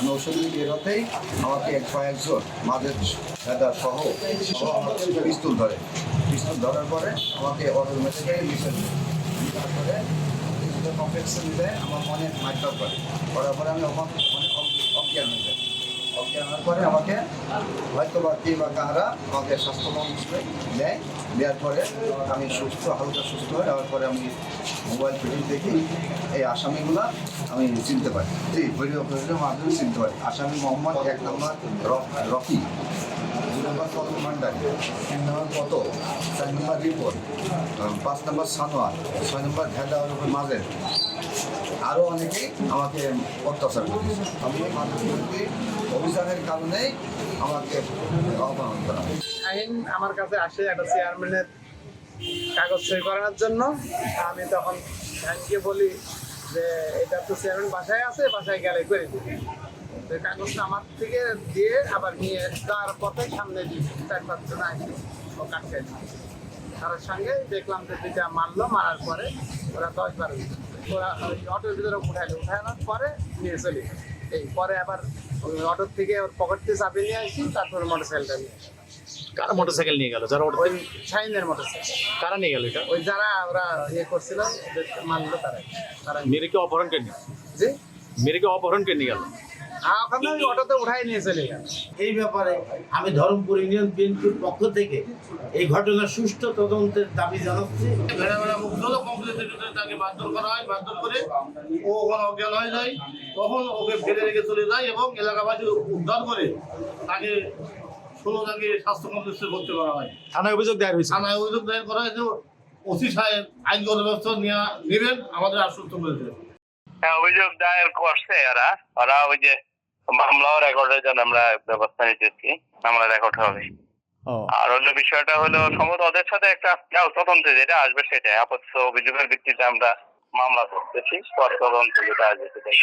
নৌসুন্দরী বেরোতেই আমাকে কয়েকজন মাঝের ভেদা সহ আমাকে পিস্তল ধরার পরে আমাকে অটোর মেঝে নিচে তারপরে কমপ্লেক্সে নিলে আমার মনে মাইকআপ করার পরে আমি অজ্ঞান হয়ে যাই। অজ্ঞান হওয়ার পরে আমাকে হয়তো বা কে বা কাহারা আমাকে স্বাস্থ্যমন্ত্রী দেয়। দেওয়ার পরে আমি হালকা সুস্থ হয়ে যাওয়ার পরে আমি মোবাইল ফিটিং দেখি এই আসামিগুলা আমি চিনতে পারি, ভিডিও মাধ্যমে চিনতে পারি। আসামি মোহাম্মদ 1 নম্বর রকি, 2 নম্বর কদম ভান্ডারি, 3 নম্বর কত, 4 নম্বর রিপোর্ট, 5 নম্বর সানোয়ার, 6 নম্বর ভেদা মাঝের। আরও অনেকেই আমাকে অত্যাচার করেছে। আমি মাদকবিরোধী অভিযানের কারণেই আমাকে আহ্বান করা হয়। আইন আমার কাছে আসে একটা চেয়ারম্যানের কাগজ সই করানোর জন্য। আমি তখন আইনকে বলি যে এটা তো চেয়ারম্যান বাসায় আছে, বাসায় গেলে করে দিই। তো কাগজটা আমার থেকে দিয়ে আবার নিয়ে যাওয়ার পথে সামনে দিয়ে 4-5 জন আসে, ও কাটতে তার সঙ্গে দেখলাম যে দুইটা মারার পরে ওরা 10-12 ওরা ওই অটোর ভিতরে উঠানোর পরে নিয়ে চলে এই পরে আবার ওই অটোর থেকে ওর পকেটে চাপিয়ে নিয়ে আসি, তারপরে মোটরসাইকেলটা নিয়ে আসি। কারা মোটরসাইকেল নিয়ে গেল? যারা ওই শাহিনের মোটরসাইকেল। কারা নিয়ে গেল এটা? ওই যারা ওরা ইয়ে করছিল মানলো তারা মেরেকে অপহরণ করে নিয়ে জি মেরেকে অপহরণ করে নিয়ে গেল। ওখানে ওই অটোতে উঠাই নিয়ে চলে গেল। এই ব্যাপারে আমি ধরমপুর ইউনিয়ন বিএনপির পক্ষ থেকে এই ঘটনার সুষ্ঠু তদন্তের দাবি জানাচ্ছি। ভেড়া মুগ্ধ কমপ্লেক্সের ভিতরে তাকে মারধর করা হয়, মারধর করে ও ওখানে অজ্ঞান হয়ে যায়। তখন ওকে ফেলে রেখে চলে যায় এবং এলাকাবাসী উদ্ধার করে তাকে 16 তাকে স্বাস্থ্য কমপ্লেক্সে ভর্তি করা হয়। থানায় অভিযোগ দায়ের হয়েছে। থানায় অভিযোগ দায়ের করা হয়েছে। ওসি সাহেব আইনগত ব্যবস্থা নেবেন আমাদের আশ্বস্ত করেছে। হ্যাঁ, অভিযোগ দায়ের করছে ওরা ওই যে মামলাও রেকর্ডের জন্য আমরা ব্যবস্থা নিতেছি, মামলা রেকর্ড হবে। আর অন্য বিষয়টা হলো সম্ভবত ওদের সাথে একটা তদন্তে যেটা আসবে সেটাই আপাতত অভিযোগের ভিত্তিতে আমরা মামলা করতেছি, পরে তদন্ত যেটা আসবে সেটাই।